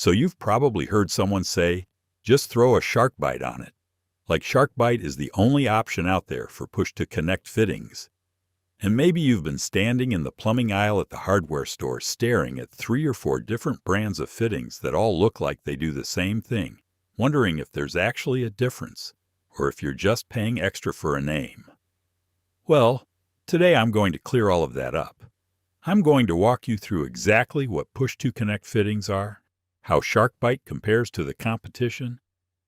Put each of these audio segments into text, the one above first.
So you've probably heard someone say, just throw a SharkBite on it. Like SharkBite is the only option out there for push-to-connect fittings. And maybe you've been standing in the plumbing aisle at the hardware store staring at 3 or 4 different brands of fittings that all look like they do the same thing, wondering if there's actually a difference, or if you're just paying extra for a name. Well, today I'm going to clear all of that up. I'm going to walk you through exactly what push-to-connect fittings are, how SharkBite compares to the competition,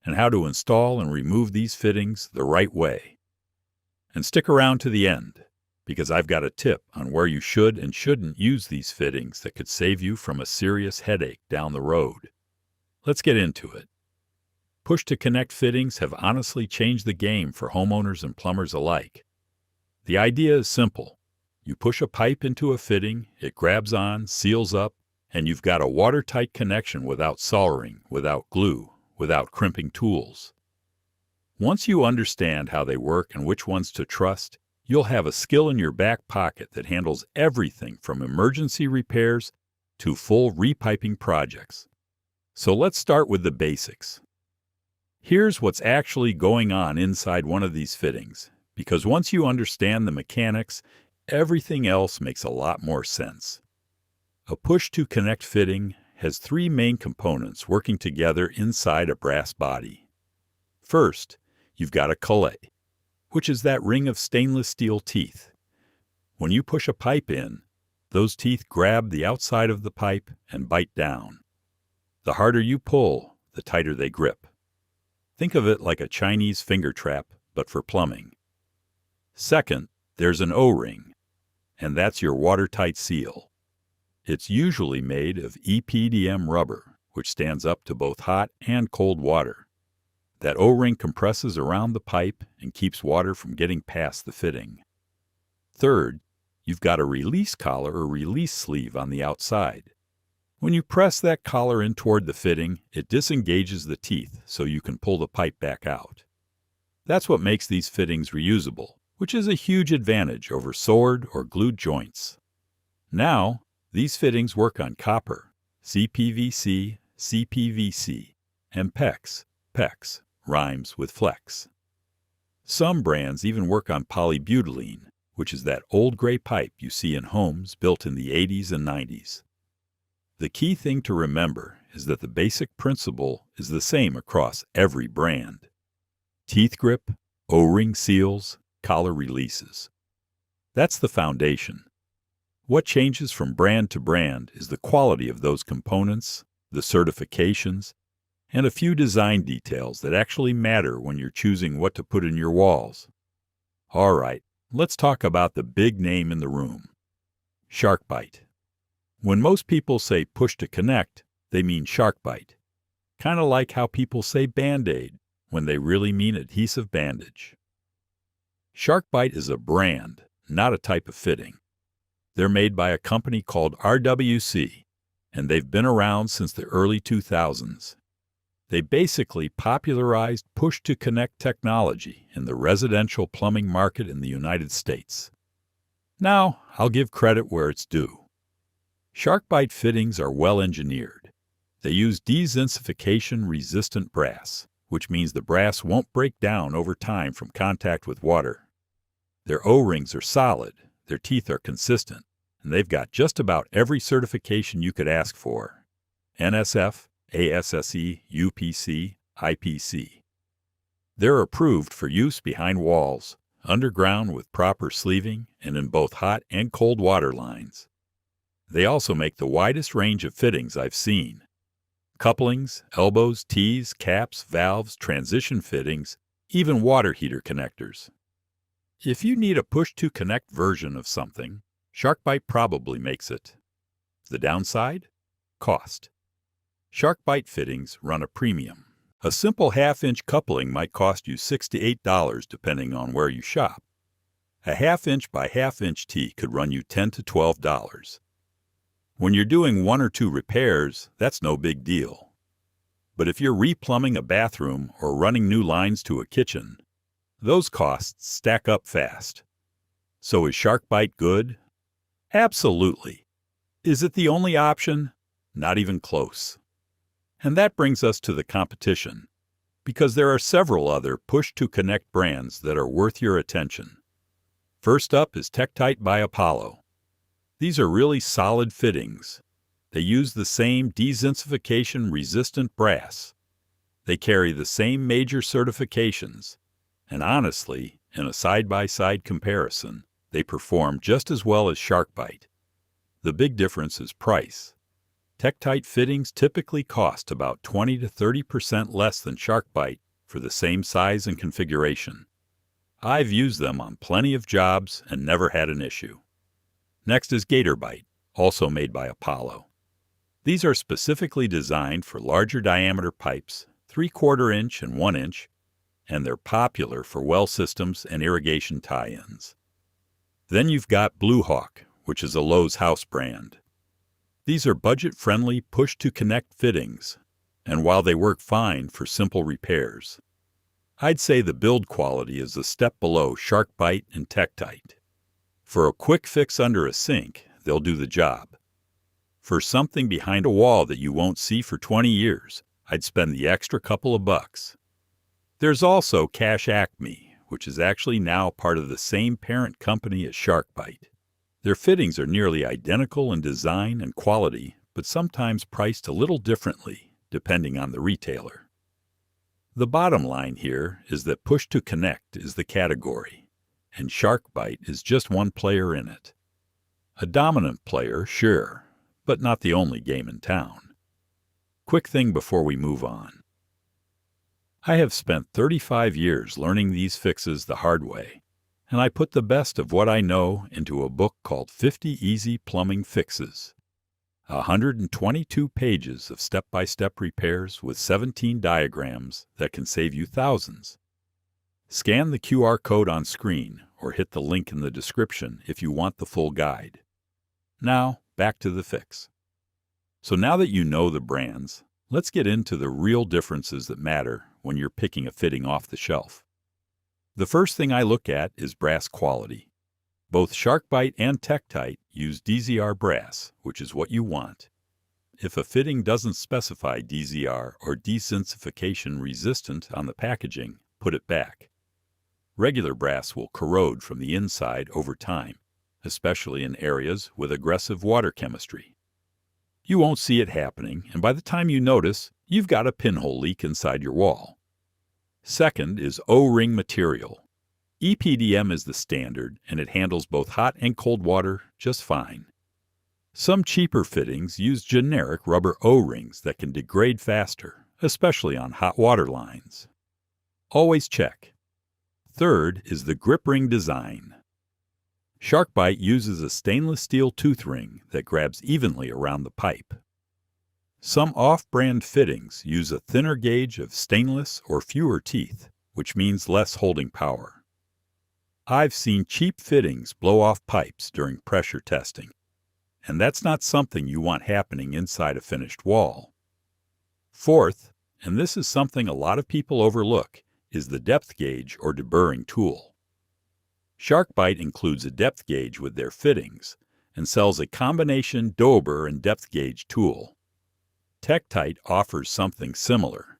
and how to install and remove these fittings the right way. And stick around to the end, because I've got a tip on where you should and shouldn't use these fittings that could save you from a serious headache down the road. Let's get into it. Push-to-connect fittings have honestly changed the game for homeowners and plumbers alike. The idea is simple. You push a pipe into a fitting, it grabs on, seals up, and you've got a watertight connection without soldering, without glue, without crimping tools. Once you understand how they work and which ones to trust, you'll have a skill in your back pocket that handles everything from emergency repairs to full repiping projects. So let's start with the basics. Here's what's actually going on inside one of these fittings, because once you understand the mechanics, everything else makes a lot more sense. A push-to-connect fitting has 3 main components working together inside a brass body. First, you've got a collet, which is that ring of stainless steel teeth. When you push a pipe in, those teeth grab the outside of the pipe and bite down. The harder you pull, the tighter they grip. Think of it like a Chinese finger trap, but for plumbing. Second, there's an O-ring, and that's your watertight seal. It's usually made of EPDM rubber, which stands up to both hot and cold water. That O-ring compresses around the pipe and keeps water from getting past the fitting. Third, you've got a release collar or release sleeve on the outside. When you press that collar in toward the fitting, it disengages the teeth so you can pull the pipe back out. That's what makes these fittings reusable, which is a huge advantage over sword or glued joints. Now, these fittings work on copper, CPVC, CPVC, and PEX. PEX rhymes with flex. Some brands even work on polybutylene, which is that old gray pipe you see in homes built in the 80s and 90s. The key thing to remember is that the basic principle is the same across every brand. Teeth grip, O-ring seals, collar releases. That's the foundation. What changes from brand to brand is the quality of those components, the certifications, and a few design details that actually matter when you're choosing what to put in your walls. All right, let's talk about the big name in the room, SharkBite. When most people say push-to-connect, they mean SharkBite. Kind of like how people say Band-Aid when they really mean adhesive bandage. SharkBite is a brand, not a type of fitting. They're made by a company called RWC, and they've been around since the early 2000s. They basically popularized push-to-connect technology in the residential plumbing market in the United States. Now, I'll give credit where it's due. SharkBite fittings are well engineered. They use dezincification-resistant brass, which means the brass won't break down over time from contact with water. Their O-rings are solid, their teeth are consistent, and they've got just about every certification you could ask for: NSF, ASSE, UPC, IPC. They're approved for use behind walls, underground with proper sleeving, and in both hot and cold water lines. They also make the widest range of fittings I've seen: couplings, elbows, T's, caps, valves, transition fittings, even water heater connectors. If you need a push-to-connect version of something, SharkBite probably makes it. The downside? Cost. SharkBite fittings run a premium. A simple half-inch coupling might cost you $6 to $8 depending on where you shop. A half-inch by half-inch T could run you $10 to $12. When you're doing 1 or 2 repairs, that's no big deal. But if you're replumbing a bathroom or running new lines to a kitchen, those costs stack up fast. So is SharkBite good? Absolutely. Is it the only option? Not even close. And that brings us to the competition, because there are several other push-to-connect brands that are worth your attention. First up is Tektite by Apollo. These are really solid fittings. They use the same dezincification-resistant brass. They carry the same major certifications, and honestly, in a side-by-side comparison, they perform just as well as SharkBite. The big difference is price. Tektite fittings typically cost about 20 to 30% less than SharkBite for the same size and configuration. I've used them on plenty of jobs and never had an issue. Next is GatorBite, also made by Apollo. These are specifically designed for larger diameter pipes, 3/4 inch and 1 inch, and they're popular for well systems and irrigation tie-ins. Then you've got Blue Hawk, which is a Lowe's house brand. These are budget-friendly push-to-connect fittings, and while they work fine for simple repairs, I'd say the build quality is a step below SharkBite and Tektite. For a quick fix under a sink, they'll do the job. For something behind a wall that you won't see for 20 years, I'd spend the extra couple of bucks. There's also Cash Acme, which is actually now part of the same parent company as SharkBite. Their fittings are nearly identical in design and quality, but sometimes priced a little differently, depending on the retailer. The bottom line here is that push-to-connect is the category, and SharkBite is just one player in it. A dominant player, sure, but not the only game in town. Quick thing before we move on. I have spent 35 years learning these fixes the hard way, and I put the best of what I know into a book called 50 Easy Plumbing Fixes. 122 pages of step-by-step repairs with 17 diagrams that can save you thousands. Scan the QR code on screen or hit the link in the description if you want the full guide. Now, back to the fix. So now that you know the brands, let's get into the real differences that matter when you're picking a fitting off the shelf. The first thing I look at is brass quality. Both SharkBite and Tektite use DZR brass, which is what you want. If a fitting doesn't specify DZR or dezincification resistant on the packaging, put it back. Regular brass will corrode from the inside over time, especially in areas with aggressive water chemistry. You won't see it happening, and by the time you notice, you've got a pinhole leak inside your wall. Second is O-ring material. EPDM is the standard, and it handles both hot and cold water just fine. Some cheaper fittings use generic rubber O-rings that can degrade faster, especially on hot water lines. Always check. Third is the grip ring design. SharkBite uses a stainless steel tooth ring that grabs evenly around the pipe. Some off-brand fittings use a thinner gauge of stainless or fewer teeth, which means less holding power. I've seen cheap fittings blow off pipes during pressure testing, and that's not something you want happening inside a finished wall. Fourth, and this is something a lot of people overlook, is the depth gauge or deburring tool. SharkBite includes a depth gauge with their fittings and sells a combination Dober and depth gauge tool. Tektite offers something similar.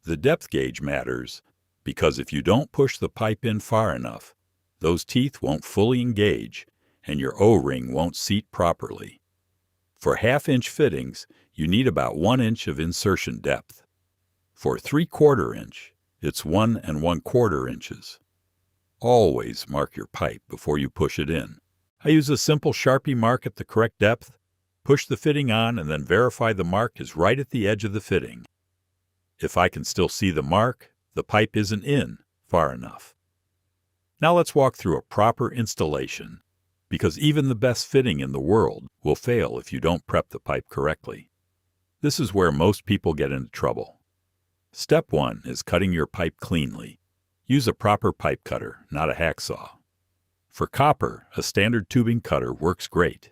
The depth gauge matters because if you don't push the pipe in far enough, those teeth won't fully engage and your O-ring won't seat properly. For half-inch fittings, you need about 1 inch of insertion depth. For 3/4 inch, it's 1 1/4 inches. Always mark your pipe before you push it in. I use a simple Sharpie mark at the correct depth, push the fitting on, and then verify the mark is right at the edge of the fitting. If I can still see the mark, the pipe isn't in far enough. Now let's walk through a proper installation, because even the best fitting in the world will fail if you don't prep the pipe correctly. This is where most people get into trouble. Step 1 is cutting your pipe cleanly. Use a proper pipe cutter, not a hacksaw. For copper, a standard tubing cutter works great.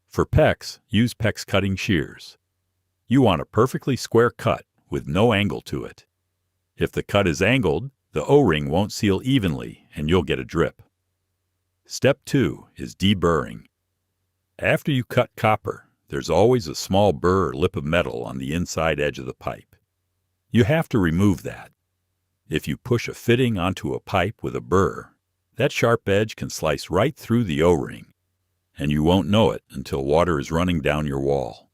For PEX, use PEX cutting shears. You want a perfectly square cut with no angle to it. If the cut is angled, the O-ring won't seal evenly and you'll get a drip. Step 2 is deburring. After you cut copper, there's always a small burr or lip of metal on the inside edge of the pipe. You have to remove that. If you push a fitting onto a pipe with a burr, that sharp edge can slice right through the O-ring, and you won't know it until water is running down your wall.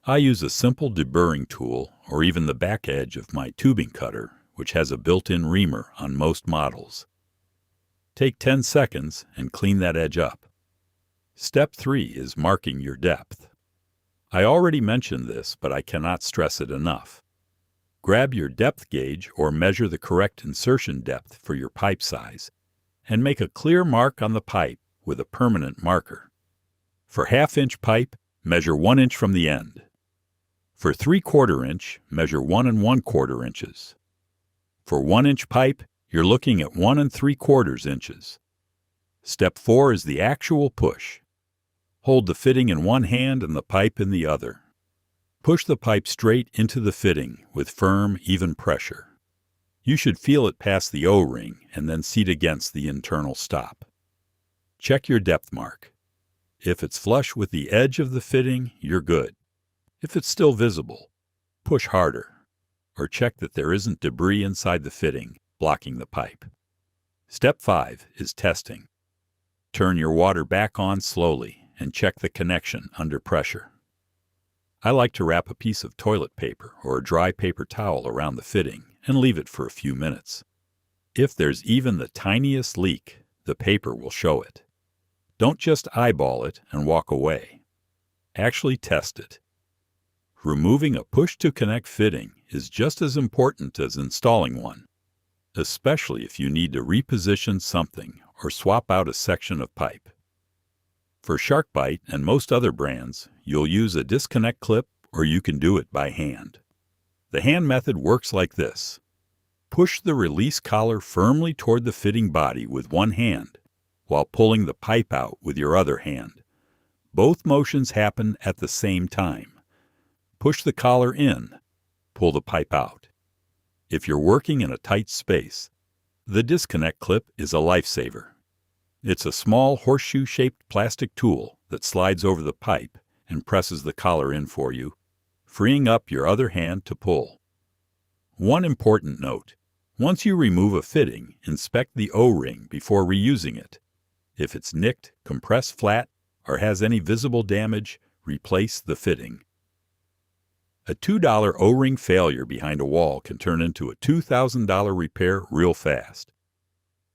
I use a simple deburring tool or even the back edge of my tubing cutter, which has a built-in reamer on most models. Take 10 seconds and clean that edge up. Step 3 is marking your depth. I already mentioned this, but I cannot stress it enough. Grab your depth gauge or measure the correct insertion depth for your pipe size, and make a clear mark on the pipe with a permanent marker. For half-inch pipe, measure 1 inch from the end. For 3/4 inch, measure 1 1/4 inches. For 1 inch pipe, you're looking at 1 3/4 inches. Step 4 is the actual push. Hold the fitting in one hand and the pipe in the other. Push the pipe straight into the fitting with firm, even pressure. You should feel it pass the O-ring and then seat against the internal stop. Check your depth mark. If it's flush with the edge of the fitting, you're good. If it's still visible, push harder, or check that there isn't debris inside the fitting blocking the pipe. Step 5 is testing. Turn your water back on slowly and check the connection under pressure. I like to wrap a piece of toilet paper or a dry paper towel around the fitting and leave it for a few minutes. If there's even the tiniest leak, the paper will show it. Don't just eyeball it and walk away. Actually test it. Removing a push-to-connect fitting is just as important as installing one, especially if you need to reposition something or swap out a section of pipe. For SharkBite and most other brands, you'll use a disconnect clip or you can do it by hand. The hand method works like this. Push the release collar firmly toward the fitting body with one hand while pulling the pipe out with your other hand. Both motions happen at the same time. Push the collar in, pull the pipe out. If you're working in a tight space, the disconnect clip is a lifesaver. It's a small horseshoe-shaped plastic tool that slides over the pipe and presses the collar in for you, freeing up your other hand to pull. One important note: once you remove a fitting, inspect the O-ring before reusing it. If it's nicked, compressed flat, or has any visible damage, replace the fitting. A $2 O-ring failure behind a wall can turn into a $2,000 repair real fast.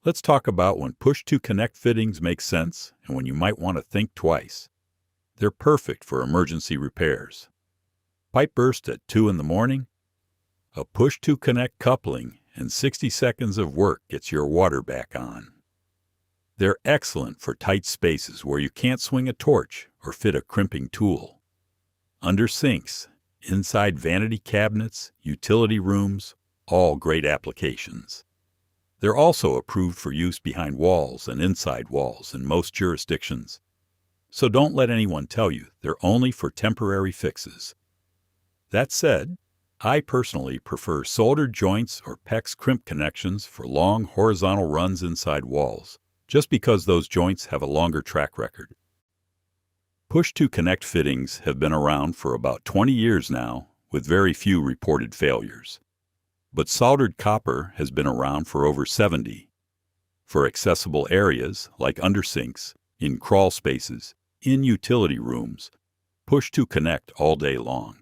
Let's talk about when push-to-connect fittings make sense and when you might want to think twice. They're perfect for emergency repairs. Pipe burst at 2 in the morning? A push-to-connect coupling and 60 seconds of work gets your water back on. They're excellent for tight spaces where you can't swing a torch or fit a crimping tool. Under sinks, inside vanity cabinets, utility rooms, all great applications. They're also approved for use behind walls and inside walls in most jurisdictions. So don't let anyone tell you they're only for temporary fixes. That said, I personally prefer soldered joints or PEX crimp connections for long horizontal runs inside walls, just because those joints have a longer track record. Push-to-connect fittings have been around for about 20 years now, with very few reported failures. But soldered copper has been around for over 70. For accessible areas like undersinks, in crawl spaces, in utility rooms, push-to-connect all day long.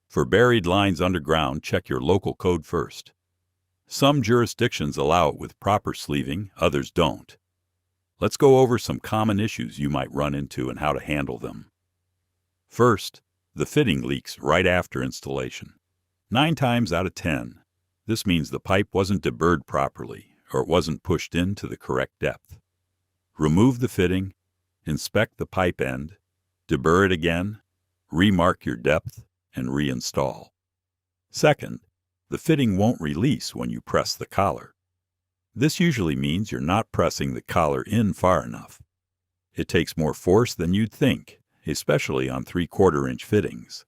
For buried lines underground, check your local code first. Some jurisdictions allow it with proper sleeving, others don't. Let's go over some common issues you might run into and how to handle them. First, the fitting leaks right after installation. 9 times out of 10, this means the pipe wasn't deburred properly or it wasn't pushed in to the correct depth. Remove the fitting, inspect the pipe end, deburr it again, remark your depth, and reinstall. Second, the fitting won't release when you press the collar. This usually means you're not pressing the collar in far enough. It takes more force than you'd think, especially on 3/4 inch fittings.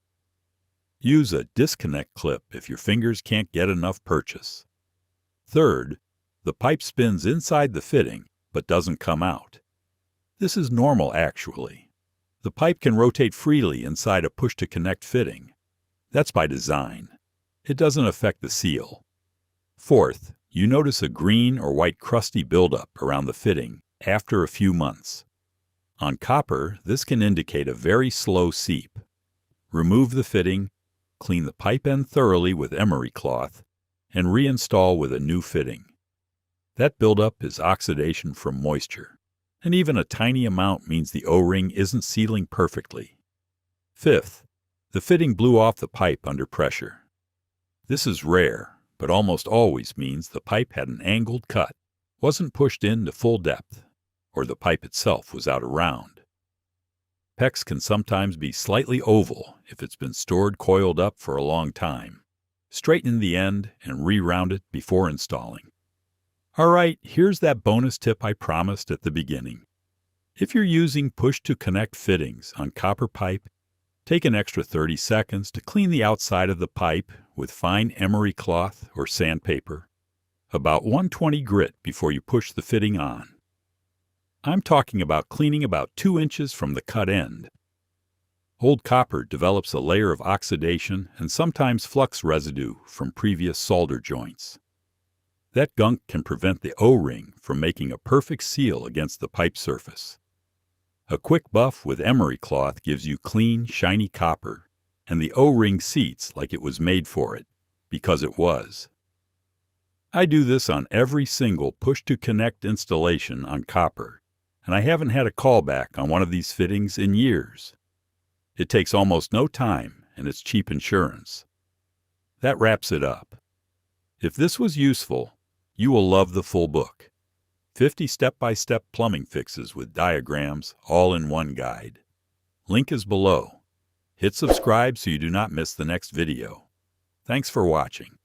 Use a disconnect clip if your fingers can't get enough purchase. Third, the pipe spins inside the fitting but doesn't come out. This is normal actually. The pipe can rotate freely inside a push-to-connect fitting. That's by design. It doesn't affect the seal. Fourth, you notice a green or white crusty buildup around the fitting after a few months. On copper, this can indicate a very slow seep. Remove the fitting, clean the pipe end thoroughly with emery cloth, and reinstall with a new fitting. That buildup is oxidation from moisture, and even a tiny amount means the O-ring isn't sealing perfectly. Fifth, the fitting blew off the pipe under pressure. This is rare, but almost always means the pipe had an angled cut, wasn't pushed in to full depth, or the pipe itself was out of round. PEX can sometimes be slightly oval if it's been stored coiled up for a long time. Straighten the end and re-round it before installing. Alright, here's that bonus tip I promised at the beginning. If you're using push-to-connect fittings on copper pipe, take an extra 30 seconds to clean the outside of the pipe with fine emery cloth or sandpaper, about 120 grit before you push the fitting on. I'm talking about cleaning about 2 inches from the cut end. Old copper develops a layer of oxidation and sometimes flux residue from previous solder joints. That gunk can prevent the O-ring from making a perfect seal against the pipe surface. A quick buff with emery cloth gives you clean, shiny copper, and the O-ring seats like it was made for it, because it was. I do this on every single push-to-connect installation on copper, and I haven't had a callback on one of these fittings in years. It takes almost no time, and it's cheap insurance. That wraps it up. If this was useful, you will love the full book. 50 step-by-step plumbing fixes with diagrams, all in one guide. Link is below. Hit subscribe so you do not miss the next video. Thanks for watching.